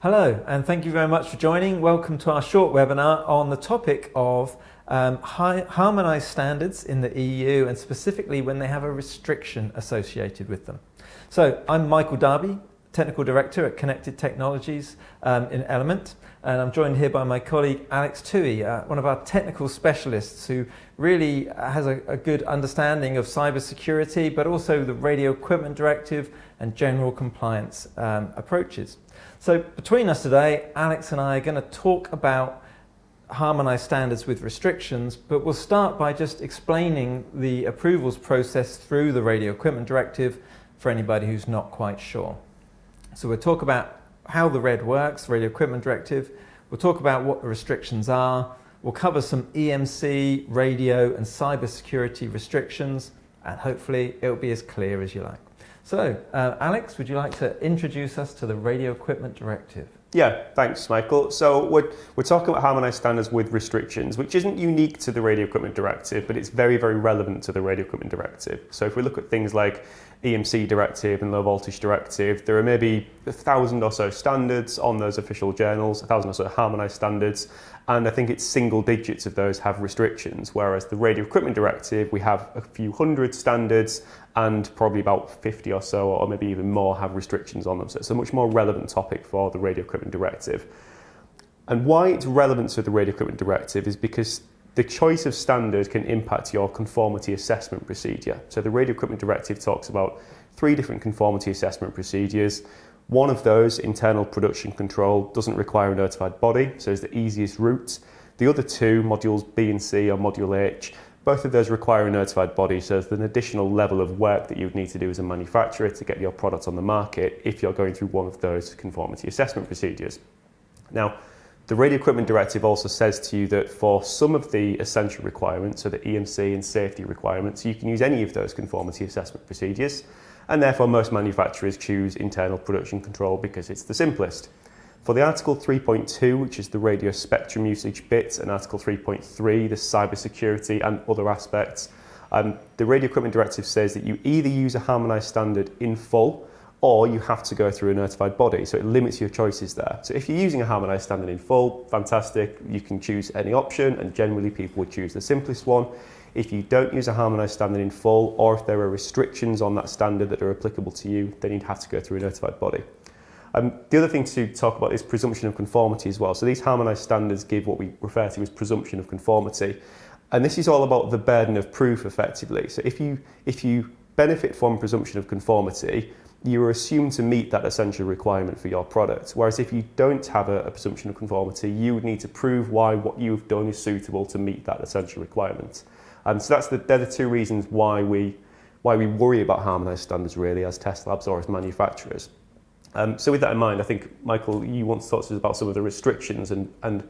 Hello, and thank you very much for joining. Welcome to our short webinar on the topic of harmonised standards in the EU, and specifically when they have a restriction associated with them. So I'm Michael Darby, Technical Director at Connected Technologies in Element, and I'm joined here by my colleague Alex Toohey, one of our technical specialists who really has a good understanding of cybersecurity, but also the Radio Equipment Directive and general compliance approaches. So between us today, Alex and I are going to talk about harmonised standards with restrictions, but we'll start by just explaining the approvals process through the Radio Equipment Directive for anybody who's not quite sure. So we'll talk about how the RED works, Radio Equipment Directive. We'll talk about what the restrictions are. We'll cover some EMC, radio and cybersecurity restrictions, and hopefully it'll be as clear as you like. So, Alex, would you like to introduce us to the Radio Equipment Directive? Yeah, thanks, Michael. So we're talking about harmonised standards with restrictions, which isn't unique to the Radio Equipment Directive, but it's very, very relevant to the Radio Equipment Directive. So if we look at things like EMC Directive and Low Voltage Directive, there are maybe 1,000 or so standards on those official journals, 1,000 or so harmonised standards, and I think it's single digits of those have restrictions, whereas the Radio Equipment Directive, we have a few hundred standards and probably about 50 or so, or maybe even more, have restrictions on them. So it's a much more relevant topic for the Radio Equipment Directive. And why it's relevant to the Radio Equipment Directive is because the choice of standard can impact your conformity assessment procedure. So the Radio Equipment Directive talks about 3 different conformity assessment procedures. One of those, internal production control, doesn't require a notified body, so it's the easiest route. The other 2, modules B and C or module H, both of those require a notified body, so there's an additional level of work that you would need to do as a manufacturer to get your product on the market if you're going through one of those conformity assessment procedures. Now, the Radio Equipment Directive also says to you that for some of the essential requirements, so the EMC and safety requirements, you can use any of those conformity assessment procedures, and therefore most manufacturers choose internal production control because it's the simplest. For the Article 3.2, which is the radio spectrum usage bit, and Article 3.3, the cybersecurity and other aspects, the Radio Equipment Directive says that you either use a harmonised standard in full or you have to go through a notified body, so it limits your choices there. So if you're using a harmonised standard in full, fantastic, you can choose any option, and generally people would choose the simplest one. If you don't use a harmonised standard in full, or if there are restrictions on that standard that are applicable to you, then you'd have to go through a notified body. The other thing to talk about is presumption of conformity as well. So these harmonised standards give what we refer to as presumption of conformity. And this is all about the burden of proof, effectively. So if you benefit from presumption of conformity, you are assumed to meet that essential requirement for your product. Whereas if you don't have a presumption of conformity, you would need to prove why what you've done is suitable to meet that essential requirement. So they're the 2 reasons why we worry about harmonised standards, really, as test labs or as manufacturers. So with that in mind, I think, Michael, you want to talk to us about some of the restrictions and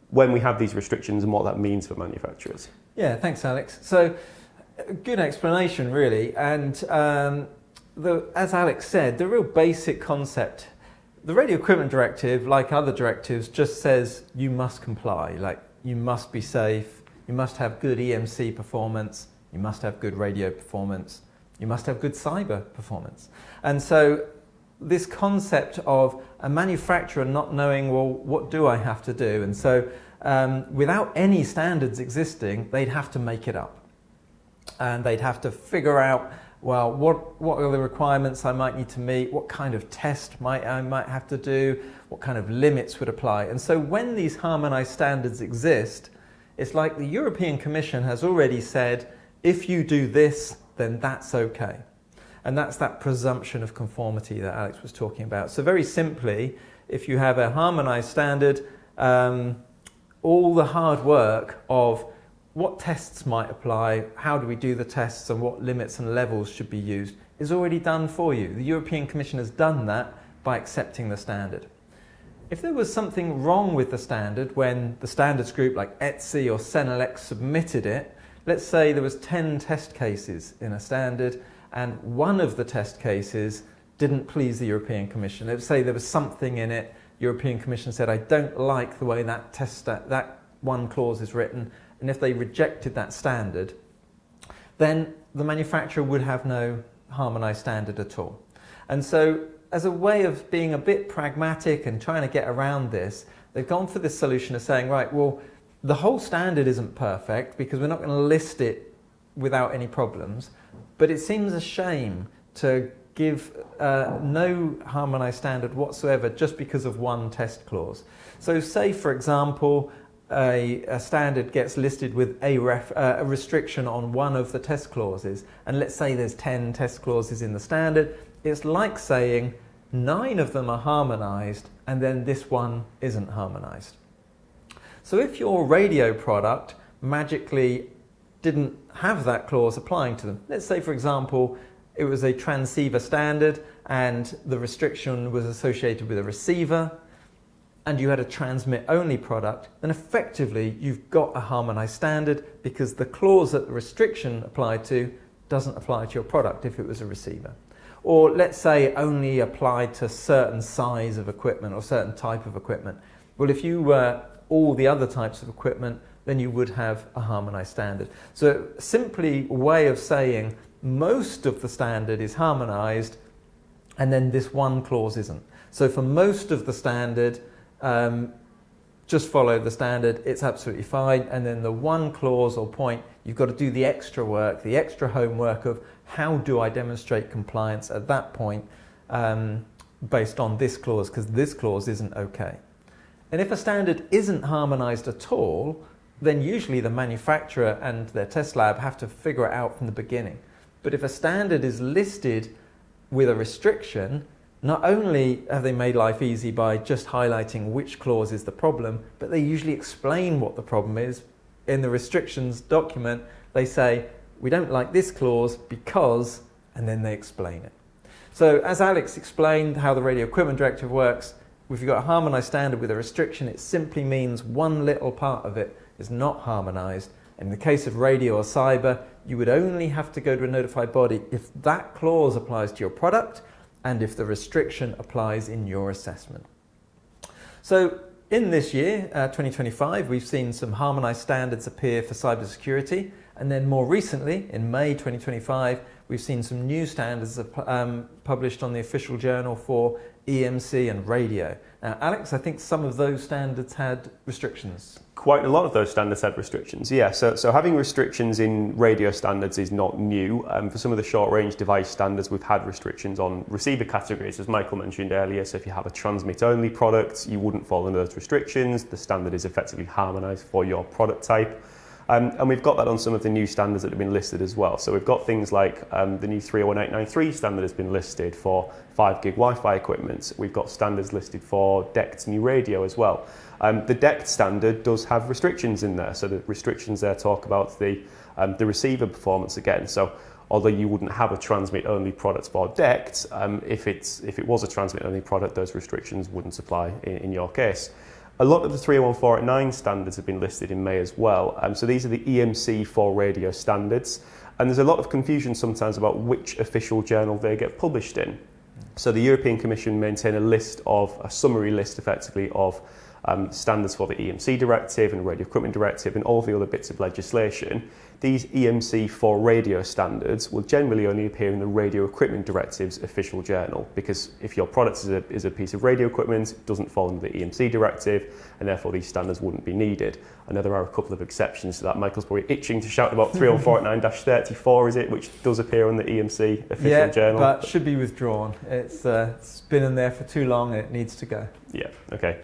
when we have these restrictions and what that means for manufacturers. Yeah, thanks, Alex. So, good explanation, really. And as Alex said, the real basic concept, the Radio Equipment Directive, like other directives, just says you must comply. Like, you must be safe, you must have good EMC performance, you must have good radio performance, you must have good cyber performance. And so this concept of a manufacturer not knowing, well, what do I have to do? And so without any standards existing, they'd have to make it up. And they'd have to figure out, well, what are the requirements I might need to meet? What kind of test I might have to do? What kind of limits would apply? And so when these harmonised standards exist, it's like the European Commission has already said, if you do this, then that's okay. And that's that presumption of conformity that Alex was talking about. So very simply, if you have a harmonised standard, all the hard work of what tests might apply, how do we do the tests, and what limits and levels should be used is already done for you. The European Commission has done that by accepting the standard. If there was something wrong with the standard when the standards group like ETSI or Senelec submitted it, let's say there was 10 test cases in a standard, and one of the test cases didn't please the European Commission. Let's say there was something in it, European Commission said, I don't like the way that one clause is written, and if they rejected that standard, then the manufacturer would have no harmonised standard at all. And so as a way of being a bit pragmatic and trying to get around this, they've gone for this solution of saying, right, well, the whole standard isn't perfect because we're not going to list it without any problems, but it seems a shame to give no harmonised standard whatsoever just because of one test clause. So say, for example, a standard gets listed with a restriction on one of the test clauses, and let's say there's 10 test clauses in the standard. It's like saying 9 of them are harmonised and then this one isn't harmonised. So if your radio product magically didn't have that clause applying to them, let's say, for example, it was a transceiver standard and the restriction was associated with a receiver, and you had a transmit only product, then effectively you've got a harmonised standard because the clause that the restriction applied to doesn't apply to your product if it was a receiver. Or let's say it only applied to certain size of equipment or certain type of equipment. Well, if you were all the other types of equipment, then you would have a harmonised standard. So simply a way of saying most of the standard is harmonised and then this one clause isn't. So for most of the standard, just follow the standard, it's absolutely fine, and then the one clause or point, you've got to do the extra work, the extra homework of how do I demonstrate compliance at that point based on this clause, because this clause isn't okay. And if a standard isn't harmonised at all, then usually the manufacturer and their test lab have to figure it out from the beginning. But if a standard is listed with a restriction, not only have they made life easy by just highlighting which clause is the problem, but they usually explain what the problem is. In the restrictions document, they say, we don't like this clause because, and then they explain it. So as Alex explained how the Radio Equipment Directive works, if you've got a harmonised standard with a restriction, it simply means one little part of it is not harmonised. In the case of radio or cyber, you would only have to go to a notified body if that clause applies to your product and if the restriction applies in your assessment. So in this year, 2025, we've seen some harmonised standards appear for cybersecurity, and then more recently, in May 2025, we've seen some new standards published on the official journal for EMC and radio. Now, Alex, I think some of those standards had restrictions. Quite a lot of those standards had restrictions, yeah. So having restrictions in radio standards is not new. For some of the short-range device standards, we've had restrictions on receiver categories, as Michael mentioned earlier. So if you have a transmit-only product, you wouldn't fall under those restrictions. The standard is effectively harmonised for your product type. And we've got that on some of the new standards that have been listed as well. So we've got things like the new 301.893 standard has been listed for 5 gig Wi-Fi equipment. We've got standards listed for DECT new radio as well. The DECT standard does have restrictions in there. So the restrictions there talk about the receiver performance again. So although you wouldn't have a transmit-only product for DECT, if it was a transmit-only product, those restrictions wouldn't apply in your case. A lot of the 301.489 standards have been listed in May as well. So these are the EMC for radio standards. And there's a lot of confusion sometimes about which official journal they get published in. So the European Commission maintain a summary list effectively of standards for the EMC directive and radio equipment directive and all the other bits of legislation. These EMC for radio standards will generally only appear in the radio equipment directive's official journal, because if your product is a piece of radio equipment, it doesn't fall under the EMC directive, and therefore these standards wouldn't be needed. I know there are a couple of exceptions to that. Michael's probably itching to shout about 301.49-34, is it, which does appear on the EMC official journal. Yeah, but should be withdrawn. It's been in there for too long and it needs to go. Yeah, okay.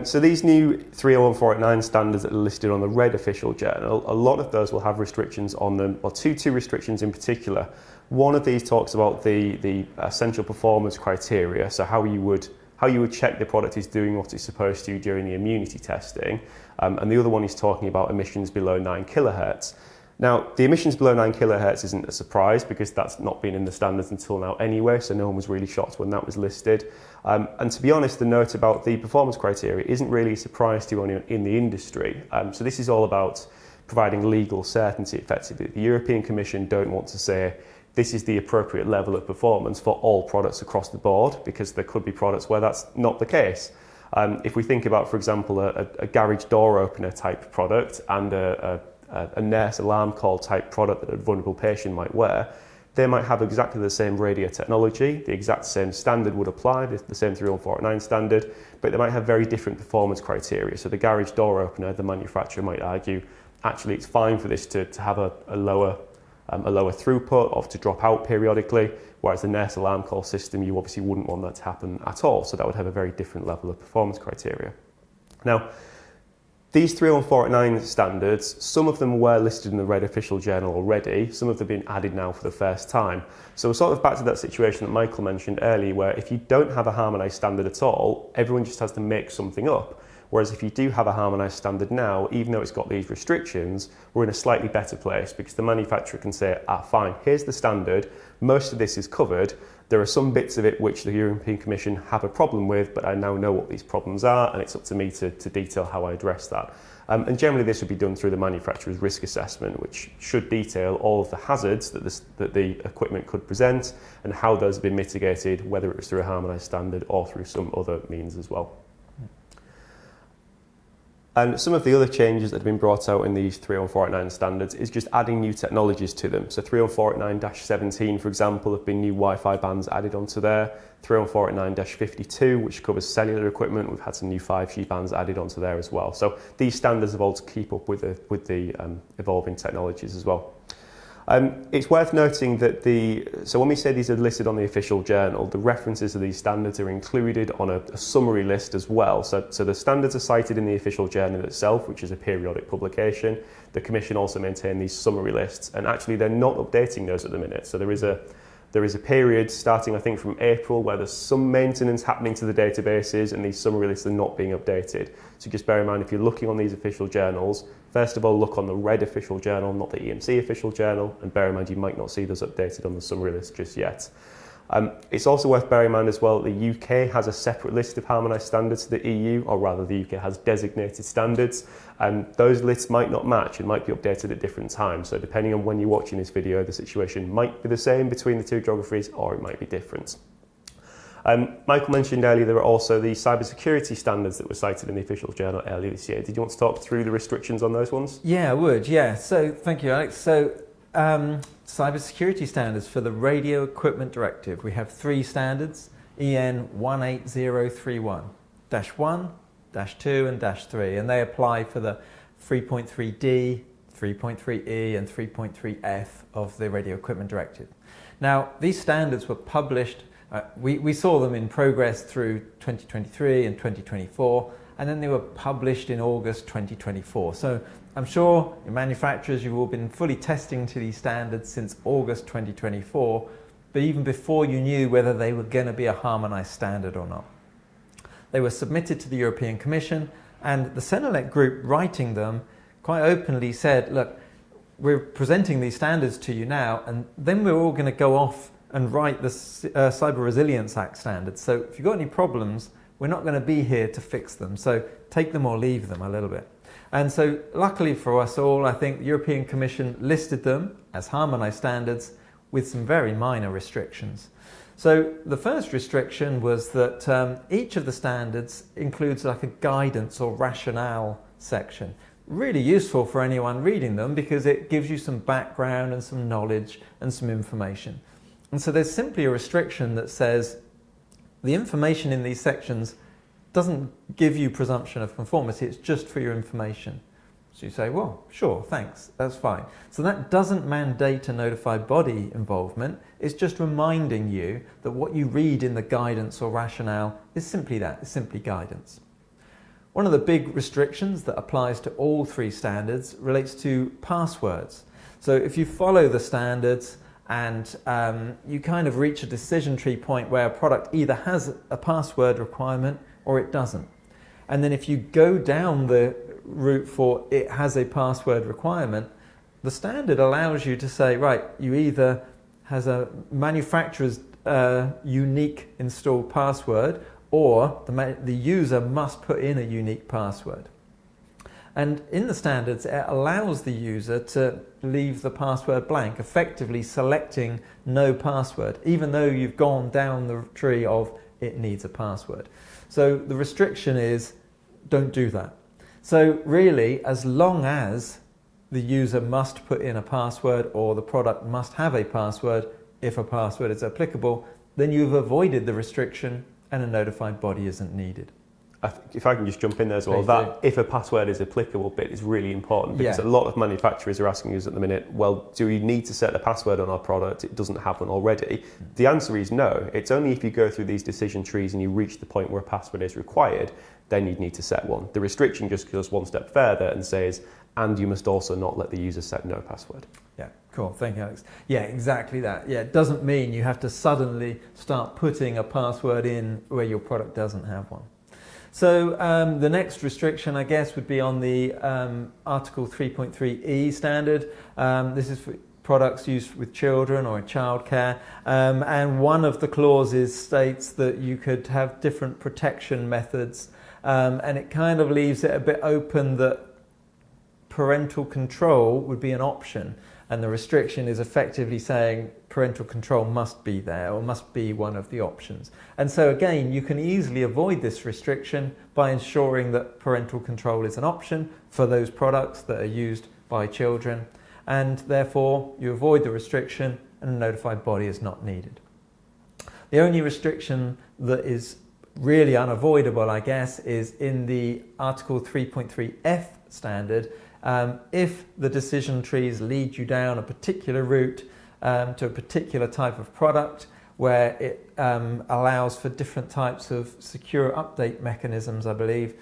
So these new 301.489 standards that are listed on the Red official journal, a lot of those will have restrictions on them, or two restrictions in particular. One of these talks about the essential performance criteria, so how you would check the product is doing what it's supposed to during the immunity testing, and the other one is talking about emissions below 9 kilohertz. Now, the emissions below 9 kilohertz isn't a surprise because that's not been in the standards until now anyway, so no one was really shocked when that was listed. And to be honest, the note about the performance criteria isn't really a surprise to anyone in the industry. So this is all about providing legal certainty effectively. The European Commission don't want to say this is the appropriate level of performance for all products across the board, because there could be products where that's not the case. If we think about, for example, a garage door opener type product and a nurse alarm call type product that a vulnerable patient might wear, They might have exactly the same radio technology, the exact same standard would apply, the same 31489 standard, but they might have very different performance criteria. So the garage door opener, the manufacturer might argue, actually it's fine for this to have a lower throughput or to drop out periodically, whereas the nurse alarm call system, you obviously wouldn't want that to happen at all. So that would have a very different level of performance criteria. Now, these 31489 standards, some of them were listed in the Red Official Journal already, some of them have been added now for the first time. So we're sort of back to that situation that Michael mentioned earlier, where if you don't have a harmonised standard at all, everyone just has to make something up. Whereas if you do have a harmonised standard now, even though it's got these restrictions, we're in a slightly better place because the manufacturer can say, fine, here's the standard, most of this is covered, there are some bits of it which the European Commission have a problem with, but I now know what these problems are and it's up to me to detail how I address that. And generally this would be done through the manufacturer's risk assessment, which should detail all of the hazards that the equipment could present and how those have been mitigated, whether it was through a harmonised standard or through some other means as well. And some of the other changes that have been brought out in these 31489 standards is just adding new technologies to them. So 31489-17, for example, have been new Wi-Fi bands added onto there. 31489-52, which covers cellular equipment, we've had some new 5G bands added onto there as well. So these standards have all to keep up with the evolving technologies as well. It's worth noting that so when we say these are listed on the official journal, the references to these standards are included on a summary list as well. So the standards are cited in the official journal itself, which is a periodic publication. The Commission also maintain these summary lists, and actually they're not updating those at the minute. So there is a period starting, I think, from April where there's some maintenance happening to the databases and these summary lists are not being updated. So just bear in mind, if you're looking on these official journals, first of all, look on the Red Official Journal, not the EMC Official Journal, and bear in mind you might not see those updated on the summary list just yet. It's also worth bearing in mind as well that the UK has a separate list of harmonised standards to the EU, or rather the UK has designated standards, and those lists might not match and might be updated at different times. So depending on when you're watching this video, the situation might be the same between the two geographies or it might be different. Michael mentioned earlier there are also the cybersecurity standards that were cited in the official journal earlier this year. Did you want to talk through the restrictions on those ones? Yeah, I would, yeah. So thank you, Alex. So cybersecurity standards for the Radio Equipment Directive. We have 3 standards, EN 18031, -1, -2 and -3, and they apply for the 3.3D, 3.3E and 3.3F of the Radio Equipment Directive. Now, these standards were published, we saw them in progress through 2023 and 2024, and then they were published in August 2024. So I'm sure your manufacturers, you've all been fully testing to these standards since August 2024, but even before you knew whether they were going to be a harmonised standard or not. They were submitted to the European Commission, and the Senelec group writing them quite openly said, look, we're presenting these standards to you now, and then we're all going to go off and write the Cyber Resilience Act standards. So if you've got any problems, we're not going to be here to fix them. So take them or leave them a little bit. And so luckily for us all, I think the European Commission listed them as harmonised standards with some very minor restrictions. So the first restriction was that each of the standards includes like a guidance or rationale section. Really useful for anyone reading them because it gives you some background and some knowledge and some information. And so there's simply a restriction that says the information in these sections doesn't give you presumption of conformity, it's just for your information. So you say, well, sure, thanks, that's fine. So that doesn't mandate a notified body involvement, it's just reminding you that what you read in the guidance or rationale is simply that, it's simply guidance. One of the big restrictions that applies to all 3 standards relates to passwords. So if you follow the standards and you kind of reach a decision tree point where a product either has a password requirement or it doesn't. And then if you go down the route for it has a password requirement, the standard allows you to say, right, you either has a manufacturer's unique installed password or the user must put in a unique password. And in the standards, it allows the user to leave the password blank, effectively selecting no password, even though you've gone down the tree of it needs a password. So the restriction is don't do that. So really, as long as the user must put in a password or the product must have a password, if a password is applicable, then you've avoided the restriction and a notified body isn't needed. If I can just jump in there as well, Please that if a password is applicable bit is really important, because a lot of manufacturers are asking us at the minute, well, do we need to set a password on our product? It doesn't have one already. The answer is no. It's only if you go through these decision trees and you reach the point where a password is required, then you'd need to set one. The restriction just goes one step further and says, and you must also not let the user set no password. Yeah, cool. Thank you, Alex. Yeah, exactly that. Yeah, it doesn't mean you have to suddenly start putting a password in where your product doesn't have one. So the next restriction, I guess, would be on the Article 3.3E standard. This is for products used with children or in childcare. And one of the clauses states that you could have different protection methods. And it kind of leaves it a bit open that parental control would be an option. And the restriction is effectively saying parental control must be there or must be one of the options. And so again, you can easily avoid this restriction by ensuring that parental control is an option for those products that are used by children. And therefore, you avoid the restriction and a notified body is not needed. The only restriction that is really unavoidable, I guess, is in the Article 3.3F standard. If the decision trees lead you down a particular route to a particular type of product where it allows for different types of secure update mechanisms, I believe,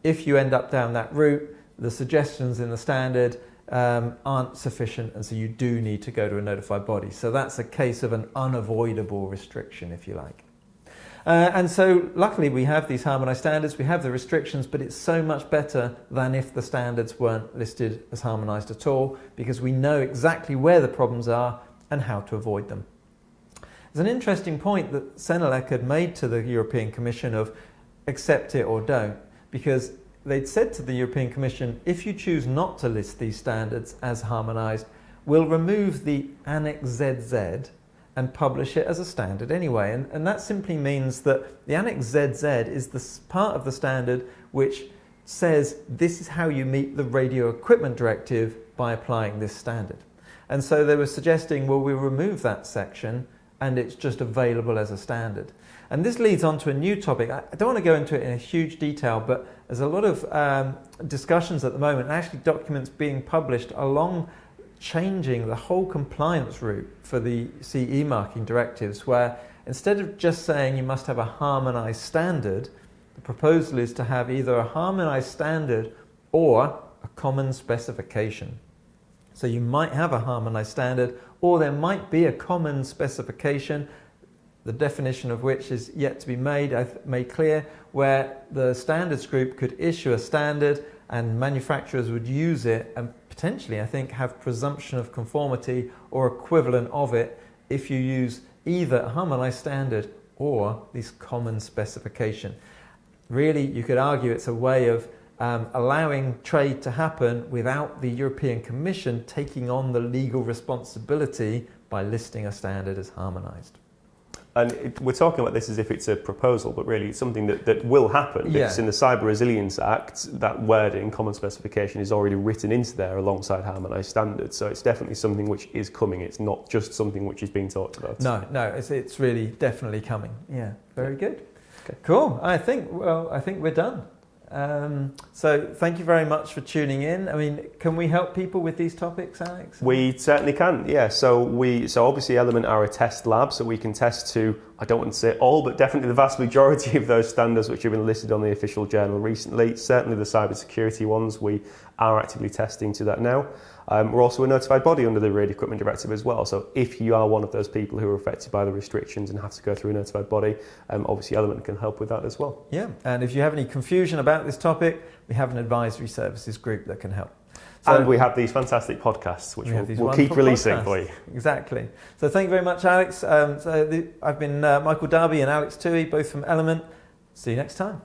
if you end up down that route, the suggestions in the standard aren't sufficient, and so you do need to go to a notified body. So that's a case of an unavoidable restriction, if you like. And so luckily we have these harmonised standards, we have the restrictions, but it's so much better than if the standards weren't listed as harmonised at all, because we know exactly where the problems are and how to avoid them. There's an interesting point that Senelec had made to the European Commission of accept it or don't, because they'd said to the European Commission, if you choose not to list these standards as harmonised, we'll remove the Annex ZZ and publish it as a standard anyway. And that simply means that the Annex ZZ is the part of the standard which says this is how you meet the Radio Equipment Directive by applying this standard. And so they were suggesting, well, we'll remove that section and it's just available as a standard. And this leads on to a new topic. I don't want to go into it in a huge detail, but there's a lot of discussions at the moment, and actually documents being published along changing the whole compliance route for the CE marking directives, where instead of just saying you must have a harmonised standard, the proposal is to have either a harmonised standard or a common specification. So you might have a harmonised standard, or there might be a common specification, the definition of which is yet to be made clear, where the standards group could issue a standard and manufacturers would use it and potentially, I think, have presumption of conformity or equivalent of it if you use either a harmonised standard or this common specification. Really, you could argue it's a way of allowing trade to happen without the European Commission taking on the legal responsibility by listing a standard as harmonised. And we're talking about this as if it's a proposal, but really it's something that will happen. Because in the Cyber Resilience Act, that wording, common specification, is already written into there alongside harmonised standards. So it's definitely something which is coming. It's not just something which is being talked about. No, it's really definitely coming. Yeah, very good. Okay. Cool. I think we're done. So thank you very much for tuning in. I mean, can we help people with these topics, Alex? We certainly can, yeah. So obviously Element are a test lab, so we can test to, I don't want to say all, but definitely the vast majority of those standards which have been listed on the official journal recently. Certainly the cybersecurity ones, we are actively testing to that now. We're also a notified body under the Radio Equipment Directive as well. So if you are one of those people who are affected by the restrictions and have to go through a notified body, obviously Element can help with that as well. Yeah, and if you have any confusion about this topic, we have an advisory services group that can help. So, and we have these fantastic podcasts, which we'll keep releasing for you. Exactly. So thank you very much, Alex. I've been Michael Darby and Alex Toohey, both from Element. See you next time.